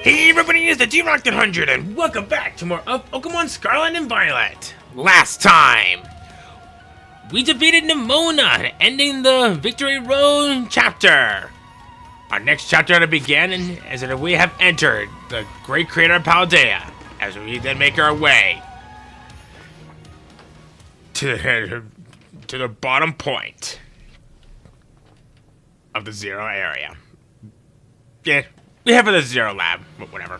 Hey everybody, it's the D-Rock100 and welcome back to more of Pokemon Scarlet and Violet. Last time, we defeated Nimona, ending the Victory Road chapter. Our next chapter to begin is that we have entered the Great Crater of Paldea, as we then make our way to the bottom point of the Zero area. Yeah. We have the Zero Lab, but whatever.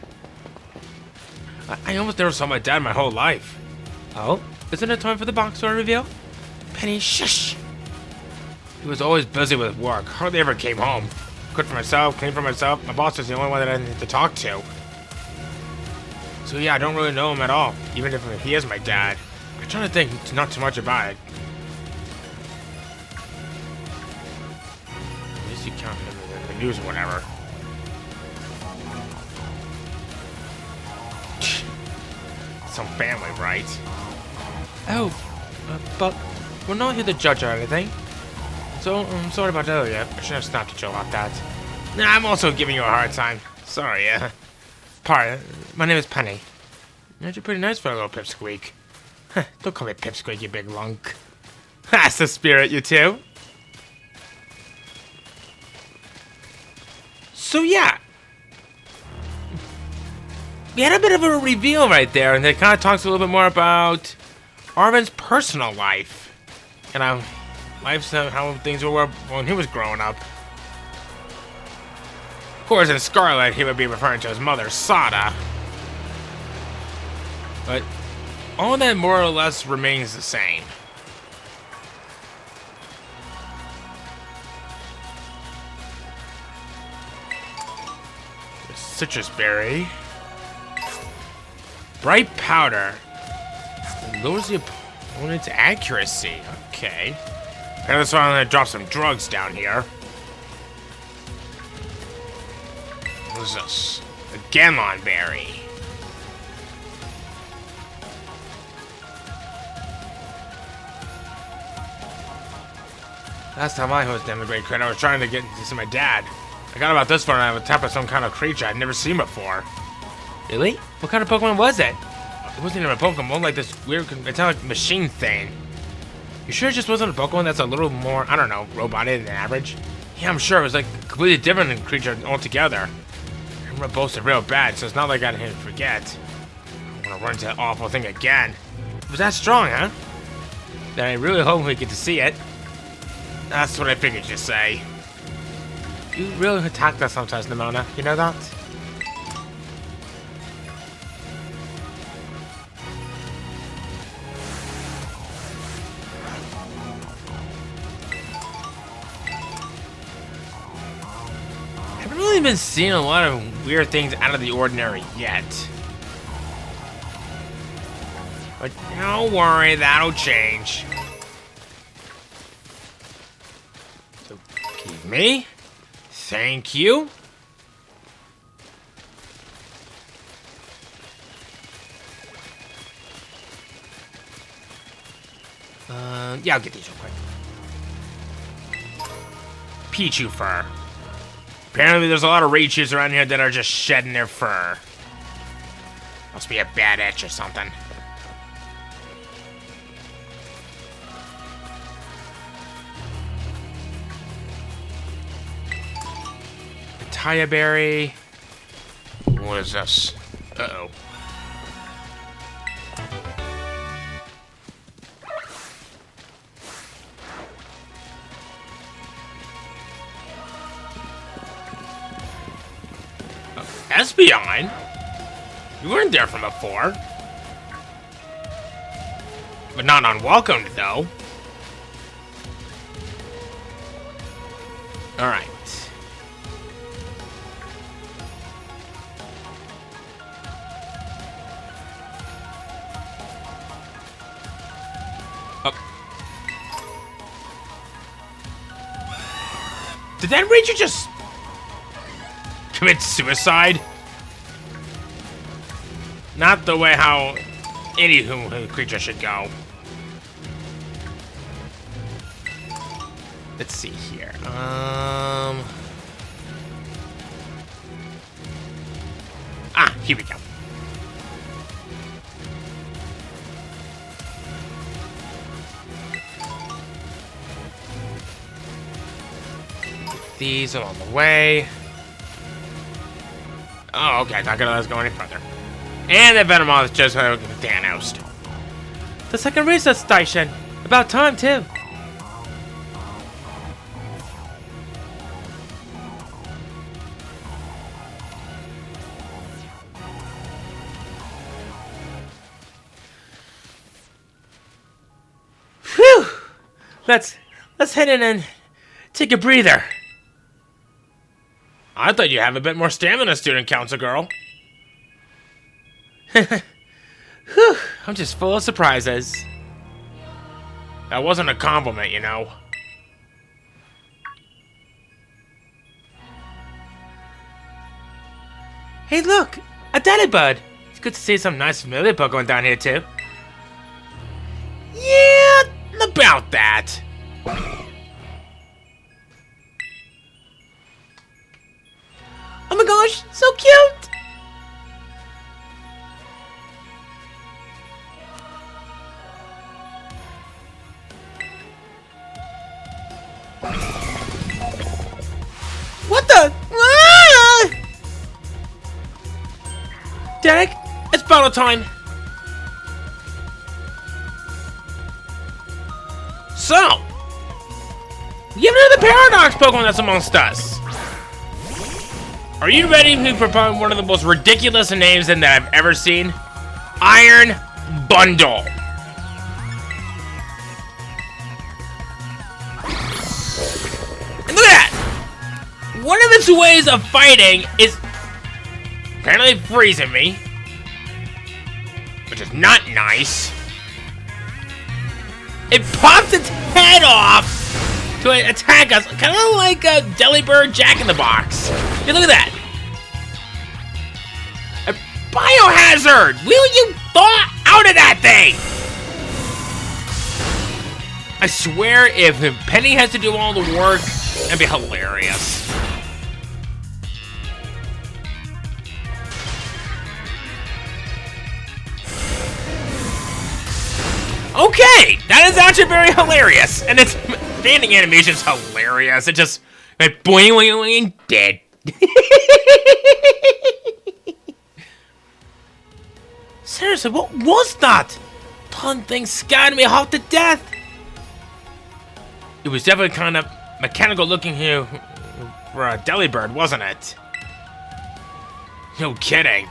I almost never saw my dad my whole life. Oh, isn't it time for the box store reveal? Penny, shush! He was always busy with work, hardly ever came home. Cooked for myself, cleaned for myself. My boss was the only one that I needed to talk to. So yeah, I don't really know him at all, even if he is my dad. I'm trying to think not too much about it. At least you count him in the news or whatever. Some family, right? Oh, but we're not here to judge or anything. So, I'm sorry about earlier. I should have snapped at you about that. Nah, I'm also giving you a hard time. Sorry, my name is Penny. You're pretty nice for a little pipsqueak. Don't call me pipsqueak, you big lunk. That's the spirit, you two. So, yeah. We had a bit of a reveal right there, and it kind of talks a little bit more about Arvin's personal life. And how things were when he was growing up. Of course, in Scarlet, he would be referring to his mother, Sada. But all that more or less remains the same. Citrus berry. Bright powder. Lowers the opponent's accuracy. Okay. And that's why I'm gonna drop some drugs down here. What is this? A Ganlon berry. Last time I was down the Great Crater, I was trying to get to see my dad. I got about this far and I was tapped by some kind of creature I'd never seen before. Really? What kind of Pokemon was it? It wasn't even a Pokemon, like this weird metallic machine thing. You sure it just wasn't a Pokemon that's a little more, I don't know, robotic than average? Yeah, I'm sure it was like a completely different creature altogether. I'm gonna boast it real bad, so it's not like I didn't forget. I'm gonna run into that awful thing again. It was that strong, huh? Then I really hope we get to see it. That's what I figured you'd say. You really attack us sometimes, Nimona. You know that? Been seeing a lot of weird things out of the ordinary yet. But don't worry, that'll change. So, give me. Thank you. Yeah, I'll get these real quick. Pichu fur. Apparently there's a lot of Raichus around here that are just shedding their fur. Must be a bad itch or something. Pitaya berry. What is this? Uh-oh. Espeon? You weren't there from before. But not unwelcomed, though. Alright. Did that Raichu just commit suicide? Not the way how any creature should go. Let's see here. Ah, here we go. These along the way. Oh, okay. Not gonna let us go any further. And the Venomoth just Thanos. The second research station. About time, too. Whew! Let's head in and take a breather. I thought you'd have a bit more stamina, student council girl. Whew, I'm just full of surprises. That wasn't a compliment, you know. Hey, look! A Delibird! It's good to see some nice familiar Pokemon down here, too. Yeah, about that. Oh my gosh, so cute! What the? Ah! Derek, it's battle time. So, we have another Paradox Pokemon that's amongst us. Are you ready for probably one of the most ridiculous names that I've ever seen? Iron Bundle. And look at that! One of its ways of fighting is apparently freezing me, which is not nice. It pops its head off to attack us, kind of like a Delibird Jack-in-the-Box. Hey, look at that! A biohazard! Will you thaw out of that thing? I swear, if Penny has to do all the work, that'd be hilarious. Okay, that is actually very hilarious, and its standing animation's hilarious. It just went boing, boing, boing, dead. Seriously, what was that? Ton thing scared me half to death. It was definitely kind of mechanical looking here for a Delibird, wasn't it? No kidding.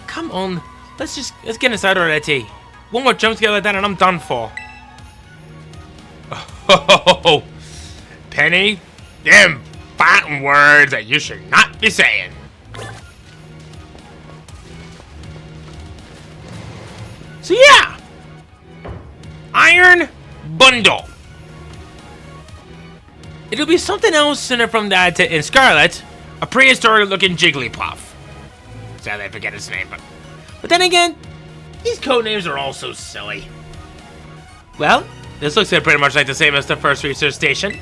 Come on. Let's get inside already. One more jump scare like that and I'm done for. Oh, Penny, them fighting words that you should not be saying. So yeah, Iron Bundle. It'll be something else from that in Scarlet, a prehistoric looking Jigglypuff. Sadly, I forget his name, but then again, these code names are all so silly. Well, this looks pretty much like the same as the first research station.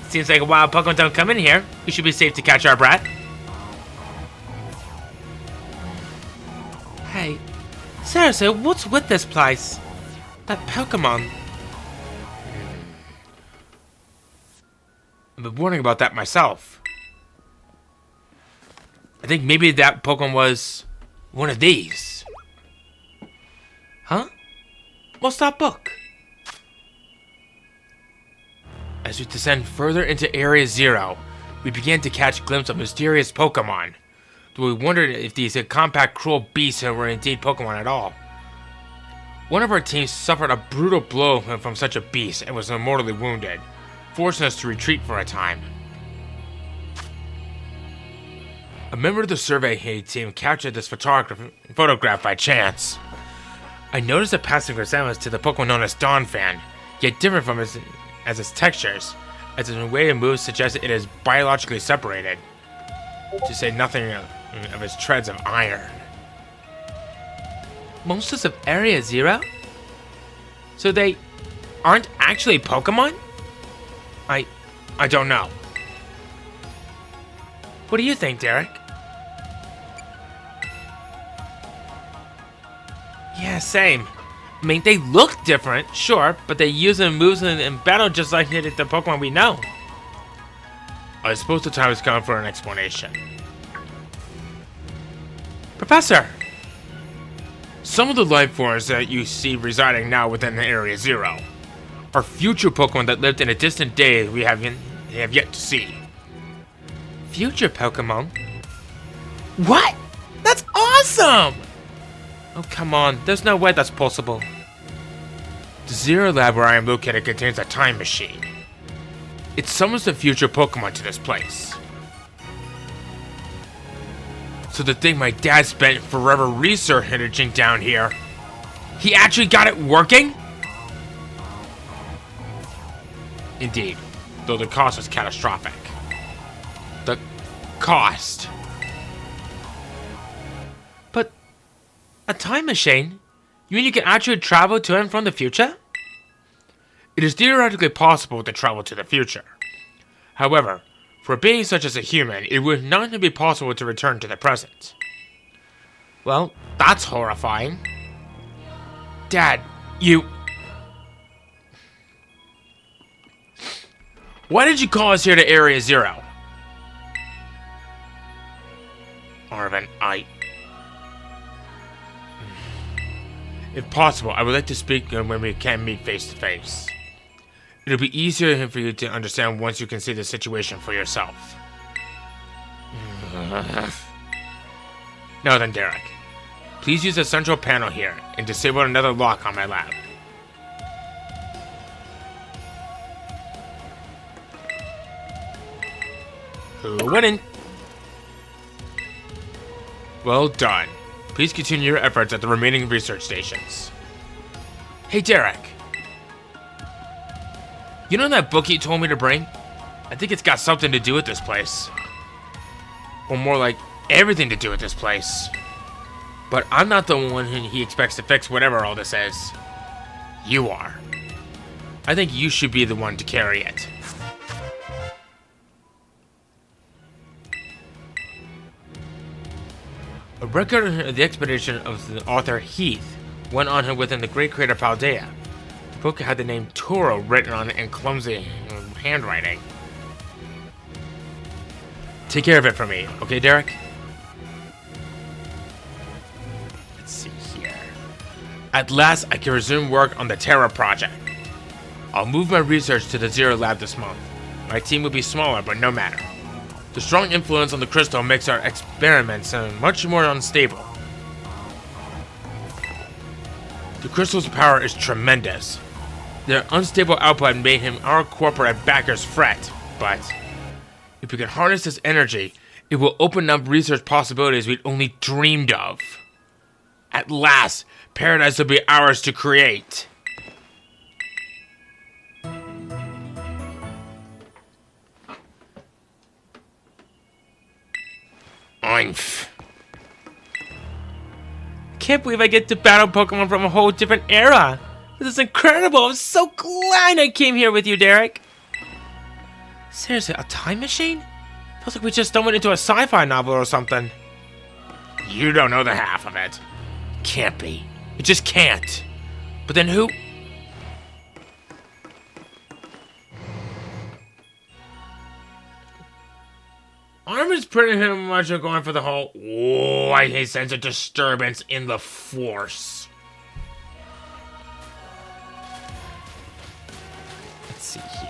Seems like a wild Pokemon don't come in here. We should be safe to catch our breath. Hey, seriously, what's with this place? That Pokemon. I've been wondering about that myself. I think maybe that Pokemon was one of these. Huh? What's that book? As we descend further into Area Zero, we began to catch glimpses of mysterious Pokemon. Though we wondered if these compact, cruel beasts were indeed Pokemon at all. One of our teams suffered a brutal blow from such a beast and was mortally wounded, forcing us to retreat for a time. A member of the survey team captured this photograph by chance. I noticed a passing resemblance to the Pokemon known as Donphan, yet different from its textures, as its way it moves suggested it is biologically separated, to say nothing of its treads of iron. Monsters of Area Zero? So they aren't actually Pokemon? I don't know. What do you think, Derek? Yeah, same. I mean, they look different, sure, but they use and moves in battle just like the Pokemon we know. I suppose the time has come for an explanation. Professor! Some of the life forms that you see residing now within Area Zero are future Pokemon that lived in a distant day we have yet to see. Future Pokemon? What? That's awesome! Oh, come on. There's no way that's possible. The Zero Lab where I am located contains a time machine. It summons the future Pokemon to this place. So the thing my dad spent forever researching down here, he actually got it working? Indeed, though the cost was catastrophic. The cost. But a time machine? You mean you can actually travel to and from the future? It is theoretically possible to travel to the future. However, for a being such as a human, it would not be possible to return to the present. Well, that's horrifying. Dad, you... Why did you call us here to Area Zero? Arvin, If possible, I would like to speak when we can meet face to face. It'll be easier for you to understand once you can see the situation for yourself. Now then, Derek. Please use the central panel here and disable another lock on my lab. Who wouldn't? Well done. Please continue your efforts at the remaining research stations. Hey, Derek. You know that book you told me to bring? I think it's got something to do with this place. Or more like, everything to do with this place. But I'm not the one who he expects to fix whatever all this is. You are. I think you should be the one to carry it. A record of the expedition of the author Heath went on within the Great Crater Paldea. The book had the name Toro written on it in clumsy handwriting. Take care of it for me, okay, Derek? Let's see here. At last, I can resume work on the Terra project. I'll move my research to the Zero Lab this month. My team will be smaller, but no matter. The strong influence on the crystal makes our experiments much more unstable. The crystal's power is tremendous. Their unstable output made him our corporate backers fret, but if we can harness this energy, it will open up research possibilities we'd only dreamed of. At last, paradise will be ours to create. Can't believe I get to battle Pokemon from a whole different era. This is incredible. I'm so glad I came here with you, Derek. Seriously, a time machine? Feels like we just stumbled into a sci-fi novel or something. You don't know the half of it. Can't be. It just can't. But then who? Armin's pretty much going for the whole, oh, I sense a disturbance in the Force. Let's see here.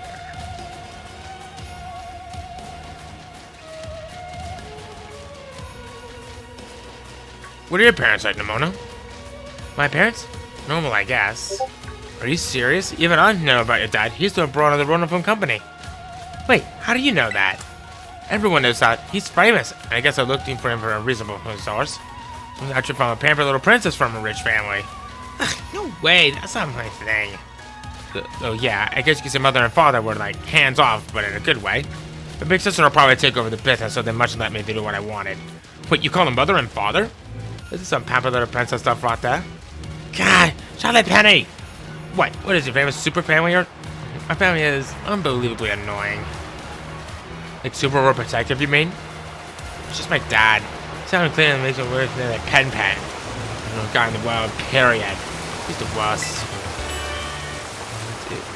What are your parents like, Nimona? My parents? Normal, I guess. Are you serious? Even I know about your dad. He's the abroad of the Ronafone company. Wait, how do you know that? Everyone knows that. He's famous. I guess I'm looking for him for a reasonable source. I'm actually from a pampered little princess from a rich family. Ugh, no way, that's not my thing. Oh yeah, I guess you could say mother and father were like hands off, but in a good way. The big sister will probably take over the business, so they must let me do what I wanted. Wait, you call them mother and father? This is some pampered little princess stuff right there. God, Charlotte Penny! What is your famous super family or? My family is unbelievably annoying. Like super overprotective, you mean? It's just my dad. Sounded clear and makes it worse than a pen. I don't know, guy in the wild period. He's the worst.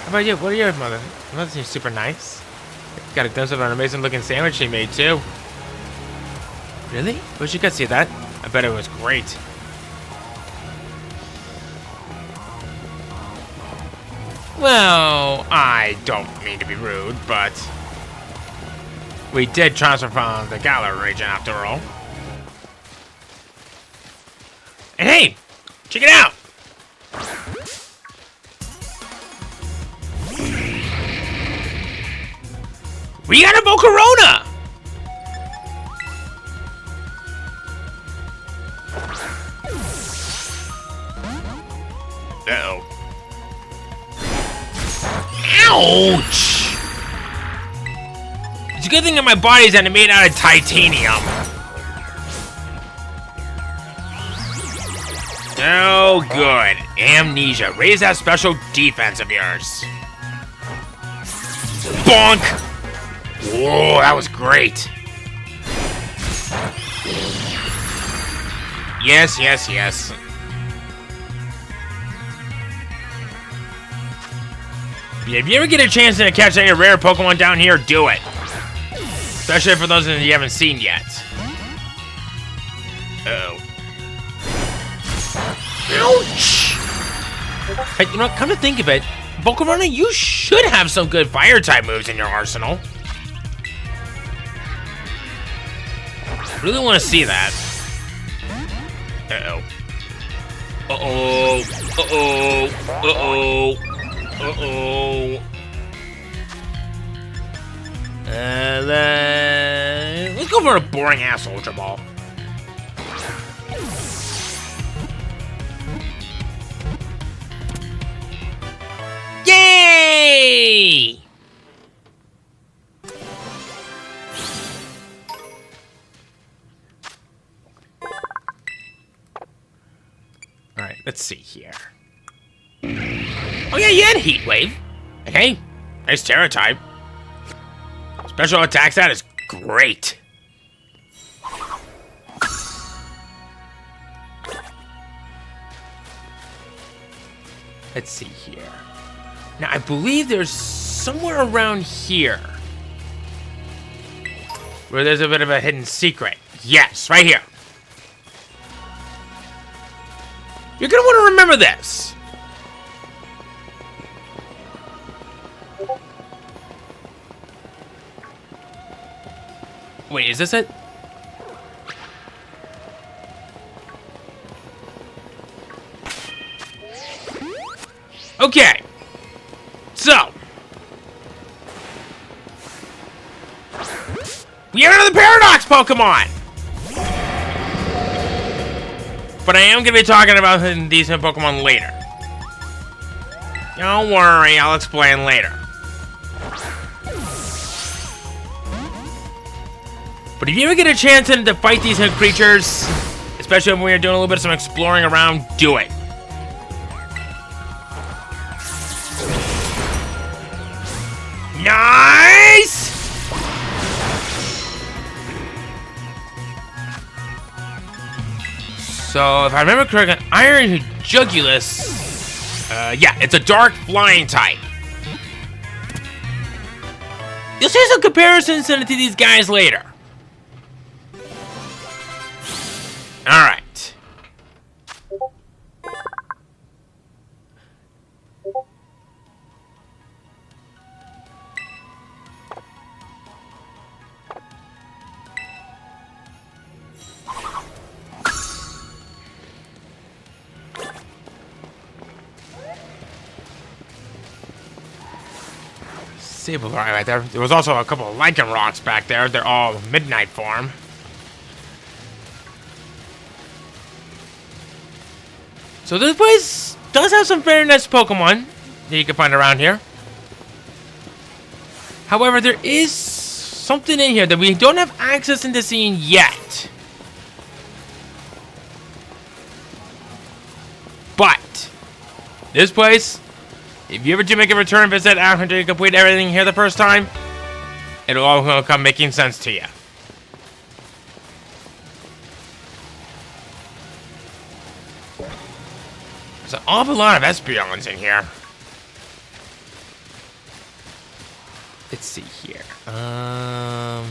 How about you? What are yours, mother? Your mother seems super nice. Got a glimpse of an amazing looking sandwich she made too. Really? Wish you could see that. I bet it was great. Well, I don't mean to be rude, but we did transfer from the Galar region after all. And hey, check it out! We got a Volcarona! Uh-oh. Ouch! It's a good thing that my body's made out of titanium. Oh, good. Amnesia. Raise that special defense of yours. Bonk! Whoa, that was great. Yes, yes, yes. If you ever get a chance to catch any rare Pokemon down here, do it. Especially for those that you haven't seen yet. Uh-oh. Ouch! Hey, you know, come to think of it, Volcarona, you should have some good fire-type moves in your arsenal. Really want to see that. Uh-oh. Uh-oh. Uh-oh. Uh-oh. Uh-oh. Let's go for a boring-ass Ultra Ball. Yay! Alright, let's see here. Oh yeah, you had Heat Wave. Okay, nice Terra type. Special attack stat is great. Let's see here. Now, I believe there's somewhere around here where there's a bit of a hidden secret. Yes, right here. You're gonna want to remember this. Wait, is this it? Okay. So. We have another Paradox Pokemon! But I am going to be talking about these Pokemon later. Don't worry, I'll explain later. But if you ever get a chance to fight these creatures, especially when you're doing a little bit of some exploring around, do it. Nice! So, if I remember correctly, Iron Jugulus, yeah, it's a dark flying type. You'll see some comparisons to these guys later. Alright. Sableye right there. There was also a couple of Lycan rocks back there. They're all midnight form. So this place does have some very nice Pokemon that you can find around here. However, there is something in here that we don't have access into seeing yet. But this place, if you ever do make a return visit after you complete everything here the first time, it'll all come making sense to you. There's an awful lot of Espeons in here. Let's see here. I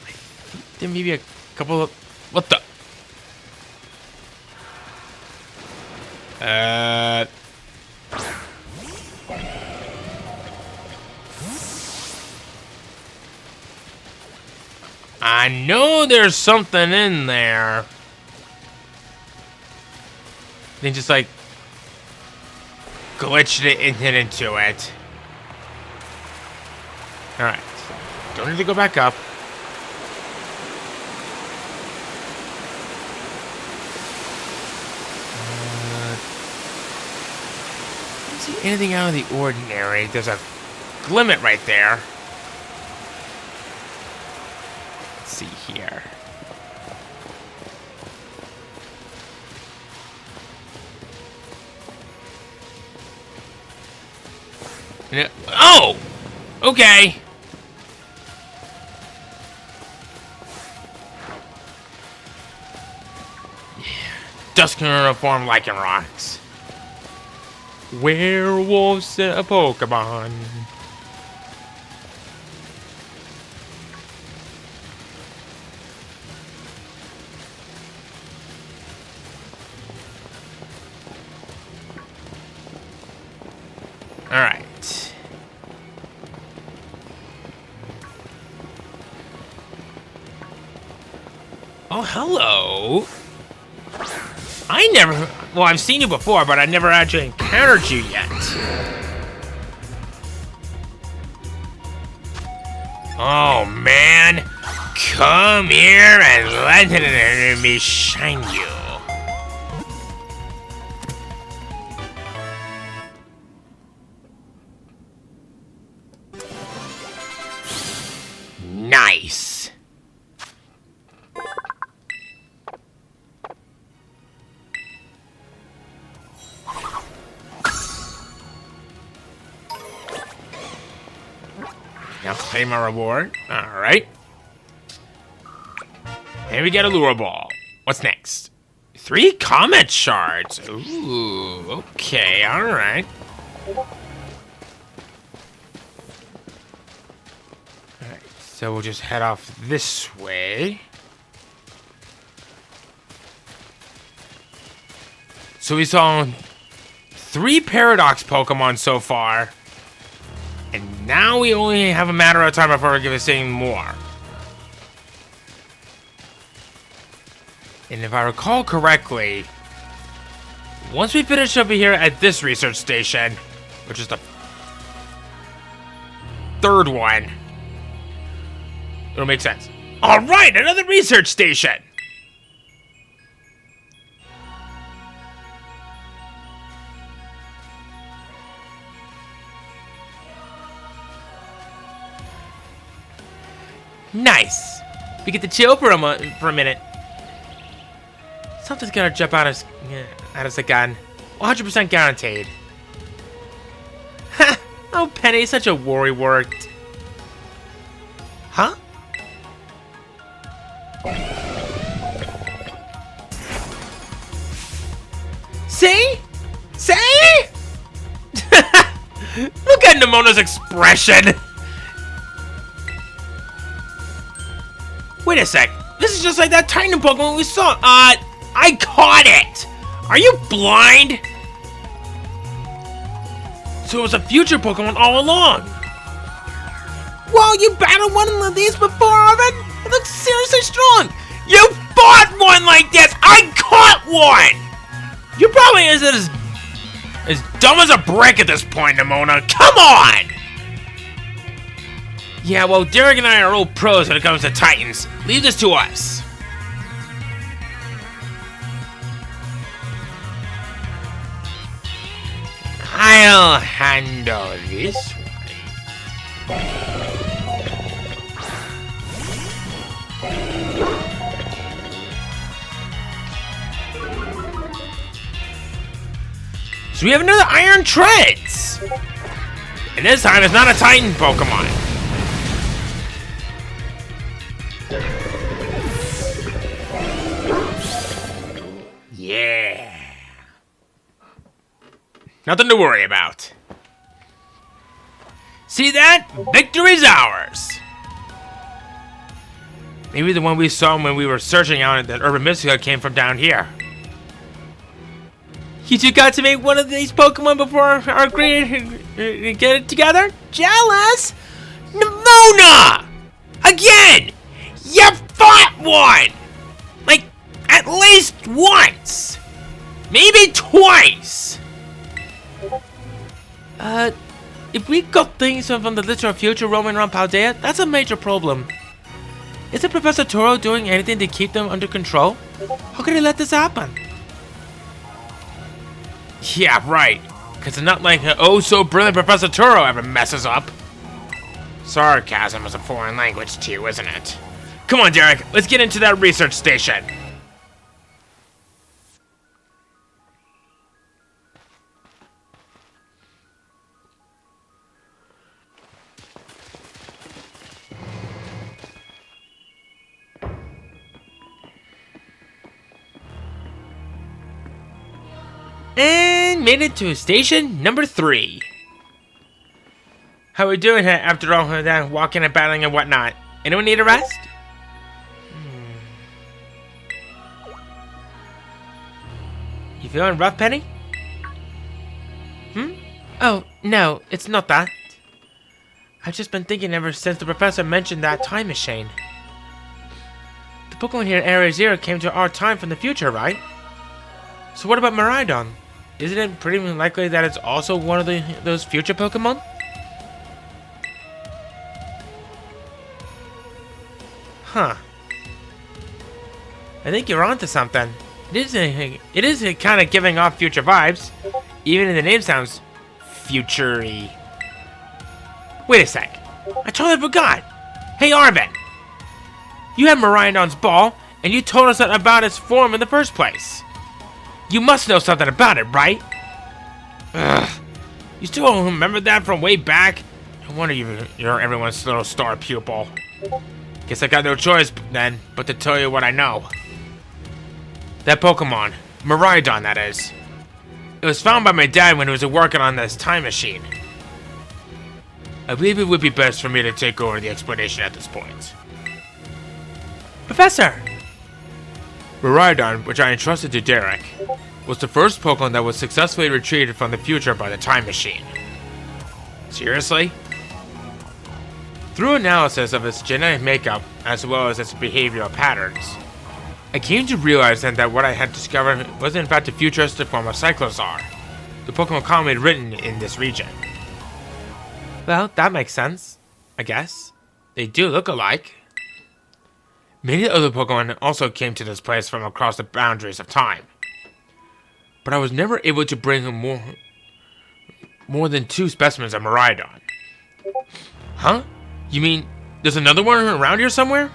think there may be a couple of... What the? I know there's something in there. They just like glitched it and hit into it. Alright. Don't need to go back up. Don't see anything out of the ordinary. There's a limit right there. Let's see here. Oh! Okay. Dusk uniform lichen rocks. Werewolves in a Pokemon. All right. Oh, hello. I never... Well, I've seen you before, but I never actually encountered you yet. Oh, man. Come here and let me shine you. Nice. Now claim my reward. Alright. And we get a lure ball. What's next? 3 comet shards. Ooh, okay, alright. Alright, so we'll just head off this way. So we saw 3 Paradox Pokemon so far. And now we only have a matter of time before we give us any more. And if I recall correctly, once we finish over here at this research station, which is the 3rd one, it'll make sense. Alright, another research station! Nice. We get to chill for a minute. Something's gonna jump out of us again. 100% guaranteed. Ha! Oh, Penny, such a worry worked. Huh? See? See? Look at Nemona's expression. Wait a sec. This is just like that Titan Pokemon we saw. I caught it. Are you blind? So it was a future Pokemon all along. Whoa, you battled one of these before, Arvin? It looks seriously strong. You fought one like this. I caught one. You probably isn't as dumb as a brick at this point, Nemona. Come on. Yeah, well, Derek and I are old pros when it comes to Titans. Leave this to us. I'll handle this one. So we have another Iron Treads! And this time it's not a Titan Pokemon. Yeah. Nothing to worry about. See that? Victory's ours! Maybe the one we saw when we were searching out at that urban Mystica came from down here. You two got to make one of these Pokemon before our great get it together? Jealous? Nimona! Again! You fought one! Like, at least once! Maybe twice! If we got things from the literal future roaming around Paldea, that's a major problem. Isn't Professor Toro doing anything to keep them under control? How could he let this happen? Yeah, right. Because it's not like oh-so-brilliant Professor Toro ever messes up. Sarcasm is a foreign language to you, isn't it? Come on, Derek. Let's get into that research station. And made it to station number 3. How we doing after all that walking and battling and whatnot? Anyone need a rest? You feeling rough, Penny? Oh, no, it's not that. I've just been thinking ever since the professor mentioned that time machine. The Pokemon here in Area Zero came to our time from the future, right? So what about Miraidon? Isn't it pretty likely that it's also one of those future Pokemon? Huh. I think you're onto something. It is kind of giving off future vibes. Even in the name sounds future-y. Wait a sec. I totally forgot. Hey, Arvin. You had Miraidon's ball, and you told us about its form in the first place. You must know something about it, right? Ugh. You still remember that from way back? I wonder you're everyone's little star pupil. Guess I got no choice then but to tell you what I know. That Pokemon, Miraidon that is. It was found by my dad when he was working on this time machine. I believe it would be best for me to take over the explanation at this point. Professor! Miraidon, which I entrusted to Derek, was the first Pokemon that was successfully retrieved from the future by the time machine. Seriously? Through analysis of its genetic makeup, as well as its behavioral patterns, I came to realize then that what I had discovered was in fact a futuristic form of Cyclozar, the Pokemon commonly written in this region. Well, that makes sense, I guess. They do look alike. Many other Pokemon also came to this place from across the boundaries of time. But I was never able to bring more than 2 specimens of Miraidon. Huh? You mean there's another one around here somewhere?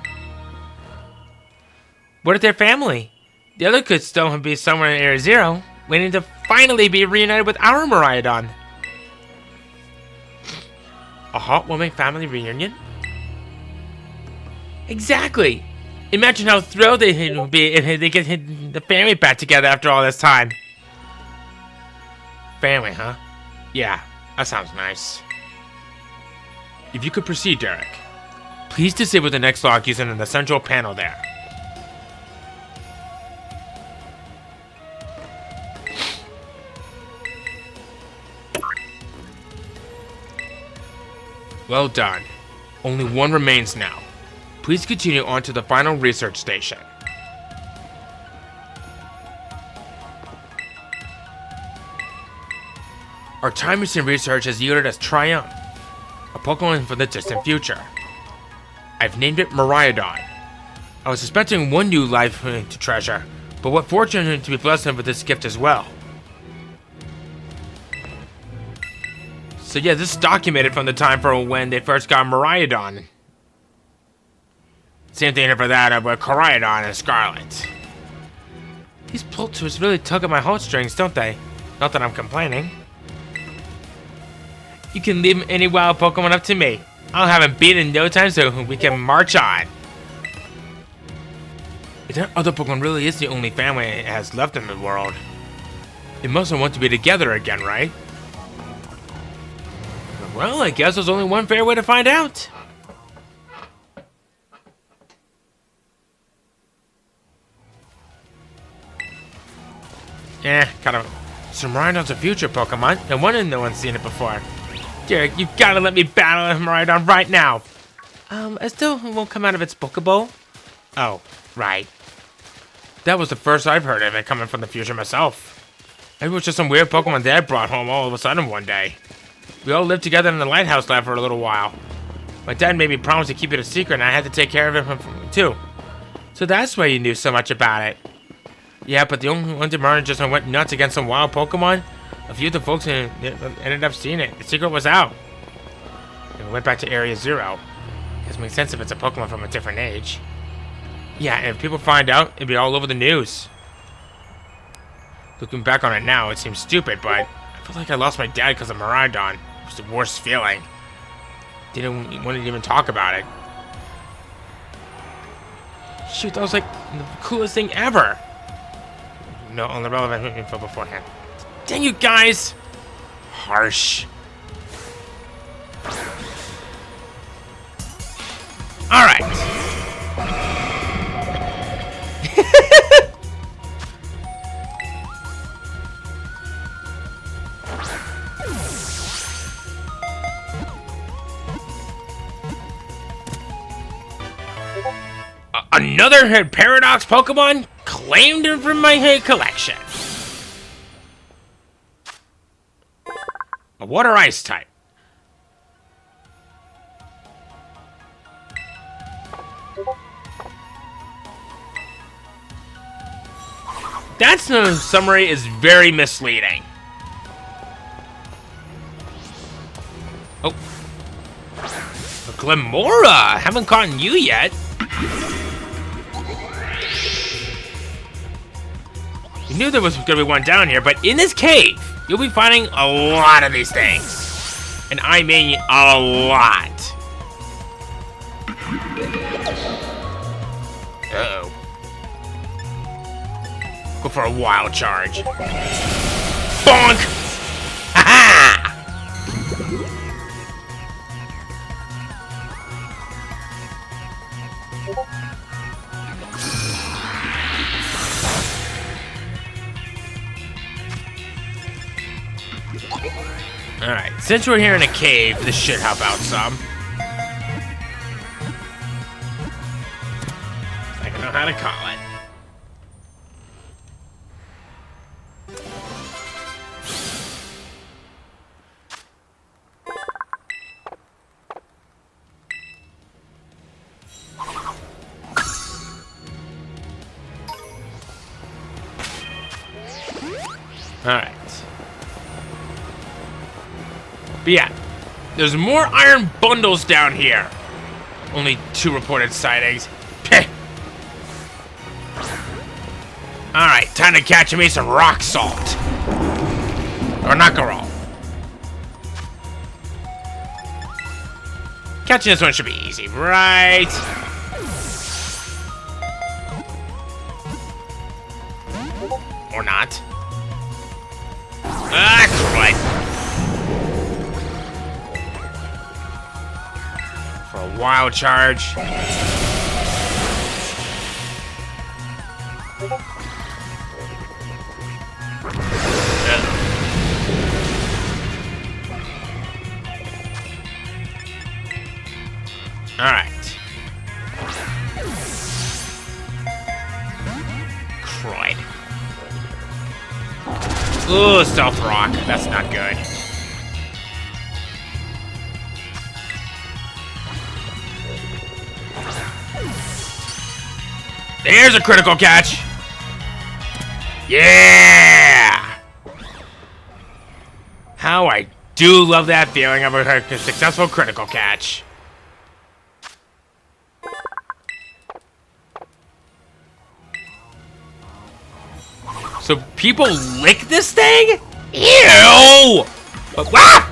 What of their family? The other could still be somewhere in Area Zero, waiting to finally be reunited with our Miraidon. A heartwarming family reunion? Exactly! Imagine how thrilled they would be if they get the family back together after all this time. Family, huh? Yeah, that sounds nice. If you could proceed, Derek. Please disable the next lock using the central panel there. Well done. Only one remains now. Please continue on to the final research station. Our time machine research has yielded us Triumph, a Pokemon from the distant future. I've named it Miraidon. I was expecting one new life to treasure, but what fortune to be blessed with this gift as well. So yeah, this is documented from the time for when they first got Miraidon. Same thing for that with Koraidon and Scarlet. These plot twists really tug at my heartstrings, don't they? Not that I'm complaining. You can leave any wild Pokemon up to me. I'll have him beat in no time so we can march on. If that other Pokemon really is the only family it has left in the world, It mustn't want to be together again, right? Well, I guess there's only one fair way to find out. Kind of some Miraidon's a future Pokemon. No wonder no one's seen it before. Derek, you've got to let me battle a Miraidon right now. It still won't come out of its Pokeball. Oh, right. That was the first I've heard of it coming from the future myself. Maybe it was just some weird Pokemon Dad brought home all of a sudden one day. We all lived together in the lighthouse lab for a little while. My dad made me promise to keep it a secret, and I had to take care of it too. So that's why you knew so much about it. Yeah, but the only one Miraidon just went nuts against some wild Pokemon. A few of the folks ended up seeing it. The secret was out. And we went back to Area 0. It makes sense if it's a Pokemon from a different age. Yeah, and if people find out, it'd be all over the news. Looking back on it now, it seems stupid, but I feel like I lost my dad because of Miraidon. It was the worst feeling. Didn't want to even talk about it. Shoot, that was like the coolest thing ever. No, on the relevant info beforehand. Dang you guys! Harsh. Alright. Another Paradox Pokemon claimed from my collection. A water ice type. That summary is very misleading. Oh. A Glamora! Haven't caught you yet. You knew there was going to be one down here, but in this cave, you'll be finding a lot of these things. And I mean a lot. Uh-oh. Go for a wild charge. Bonk! Ha-ha! Alright, since we're here in a cave, this should help out some. I don't know how to call it. Alright. But yeah, there's more iron bundles down here. Only 2 reported sightings. Alright, time to catch me some rock salt. Or Nackaroll. Catching this one should be easy, right? Or not. Ah, crud. For a wild charge. Alright. Crud. Ooh, stealth rock. That's not good. There's a critical catch. Yeah! How I do love that feeling of a successful critical catch. So people lick this thing? Ew! But what?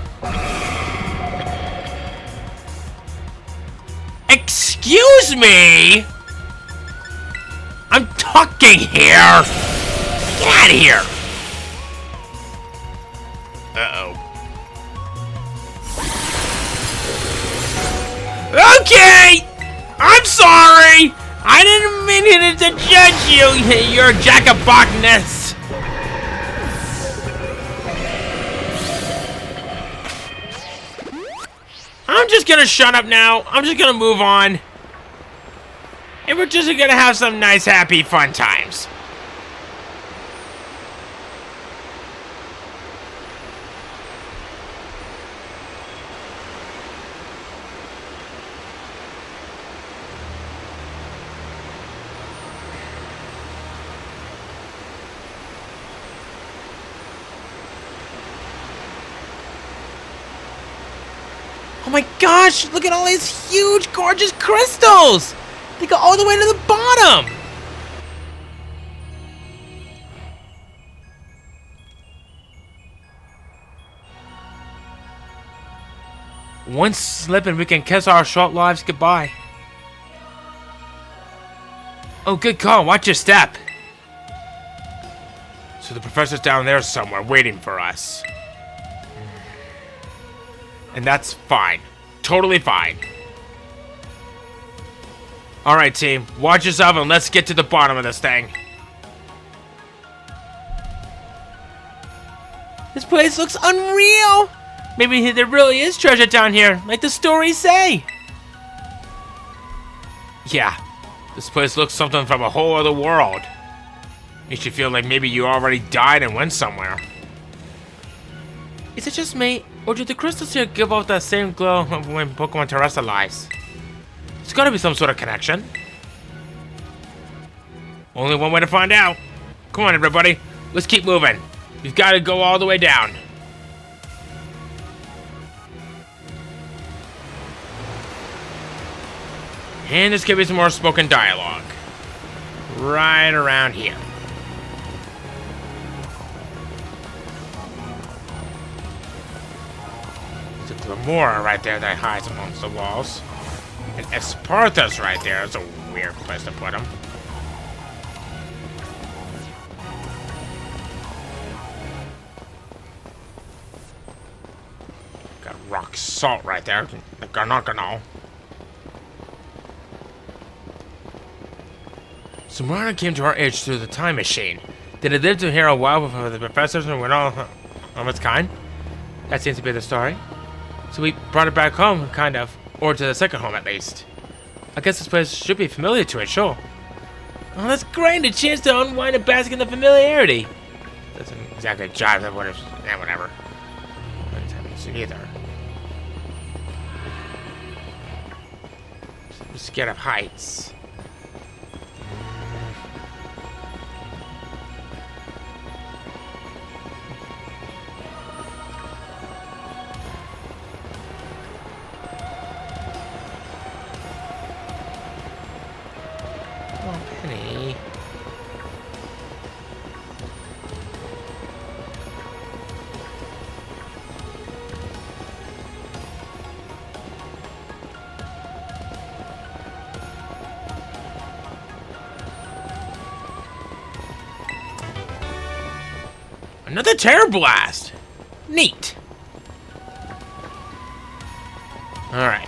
Excuse me? I'm talking here. Get out of here. Okay! I'm sorry! I didn't mean to judge you, you're a jack-of-bockness! I'm just gonna shut up now. I'm just gonna move on. And we're just gonna have some nice, happy, fun times. Oh my gosh, look at all these huge, gorgeous crystals! They go all the way to the bottom! One slip and we can kiss our short lives goodbye. Oh, good call. Watch your step. So the professor's down there somewhere waiting for us. And that's fine. Totally fine. Alright, team. Watch yourself and let's get to the bottom of this thing. This place looks unreal! Maybe there really is treasure down here, like the stories say. Yeah, this place looks something from a whole other world. Makes you feel like maybe you already died and went somewhere. Is it just me, or do the crystals here give off that same glow when Pokemon terrestrialize? There's gotta be some sort of connection. Only one way to find out. Come on, everybody. Let's keep moving. We've got to go all the way down. And there's gonna be some more spoken dialogue. Right around here. There's a Glamora right there that hides amongst the walls. And Esparta's right there. It's a weird place to put him. Got rock salt right there. The Garnacanal. Samara came to our age through the time machine. Did it live to hear a while before the professors and went all of its kind? That seems to be the story. So we brought it back home, kind of. Or to the second home, at least. I guess this place should be familiar to it, sure. Oh, that's great! A chance to unwind and bask in the familiarity. Doesn't exactly jive with what it's... Yeah, whatever. Either. I'm scared of heights. Another Terror Blast! Neat! Alright.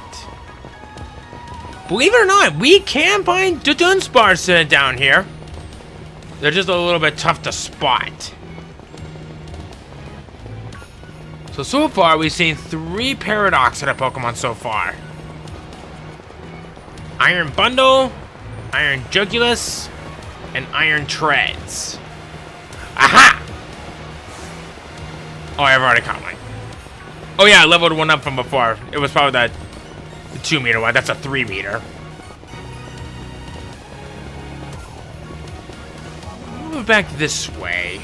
Believe it or not, we can find Dunsparce down here. They're just a little bit tough to spot. So far we've seen 3 Paradox in a Pokemon so far. Iron Bundle, Iron Jugulus, and Iron Treads. Aha! Oh, I've already caught one. Oh yeah, I leveled one up from before. It was probably the 2-meter one. That's a 3-meter. Move back this way.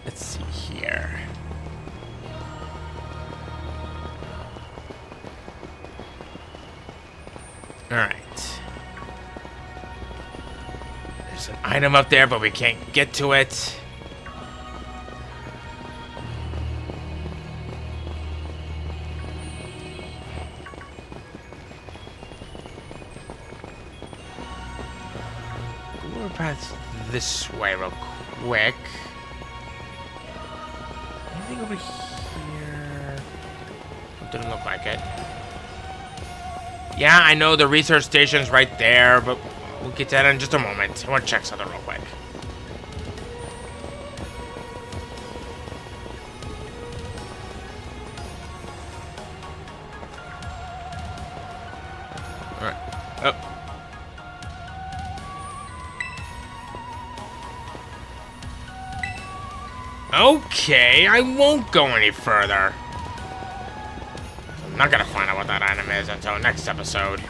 Let's see here. All right. item up there, but we can't get to it. We're past this way real quick. Anything over here? Didn't look like it. Yeah, I know the research station's right there, but we'll get to that in just a moment. I want to check something real quick. Alright. Oh. Okay, I won't go any further. I'm not gonna find out what that item is until next episode.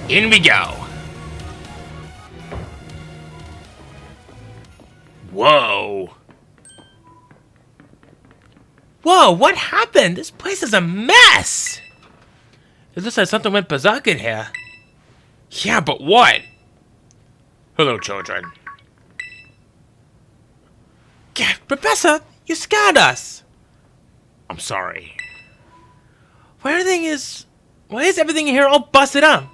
In we go. Whoa. Whoa, what happened? This place is a mess! It looks like something went berserk in here. Yeah, but what? Hello, children. Yeah, Professor, you scared us. I'm sorry. Why is everything here all busted up?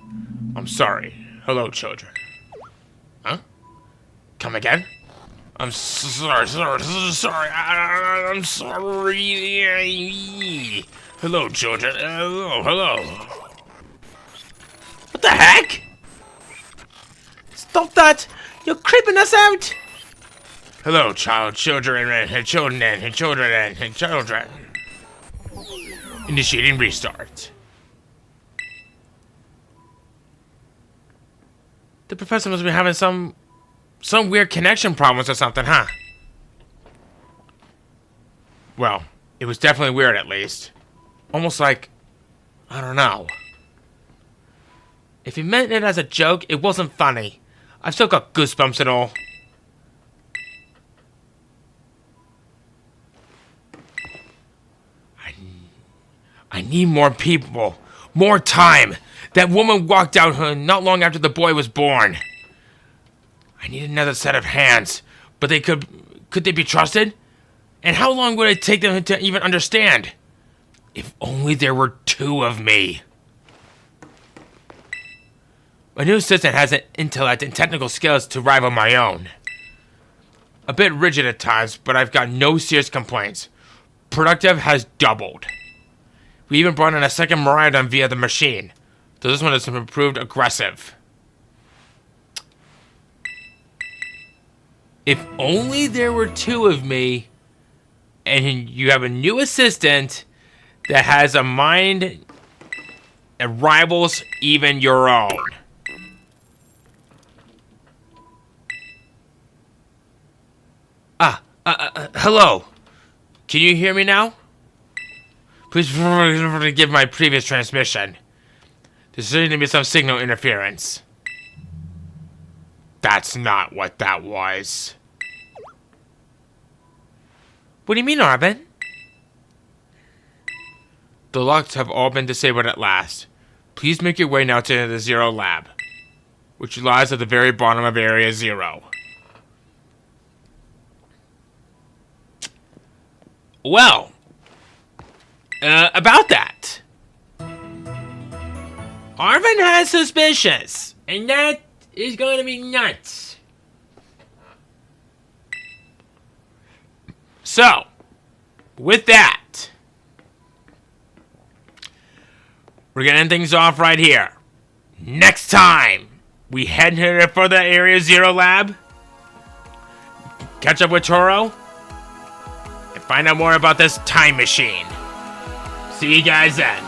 I'm sorry. Hello, children. Huh? Come again? I'm sorry. I'm sorry. Hello, children. Hello. What the heck? Stop that! You're creeping us out! Hello, children. Initiating restart. The professor must be having some weird connection problems or something, huh? Well, it was definitely weird at least. Almost like, I don't know. If he meant it as a joke, it wasn't funny. I've still got goosebumps and all. I need more people. More time. That woman walked out not long after the boy was born. I need another set of hands. But could they be trusted? And how long would it take them to even understand? If only there were 2 of me. My new assistant has an intellect and technical skills to rival my own. A bit rigid at times, but I've got no serious complaints. Productive has doubled. We even brought in a second Miraidon via the machine. So this one has improved aggressive. If only there were 2 of me, and you have a new assistant that has a mind that rivals even your own. Hello. Can you hear me now? Please forgive my previous transmission. There seems to be some signal interference. That's not what that was. What do you mean, Arvin? The locks have all been disabled at last. Please make your way now to the Zero Lab, which lies at the very bottom of Area 0. Well, about that. Arvin has suspicions, and that is going to be nuts. So, with that, we're going to end things off right here. Next time, we head here for the Area 0 lab, catch up with Toro, and find out more about this time machine. See you guys then.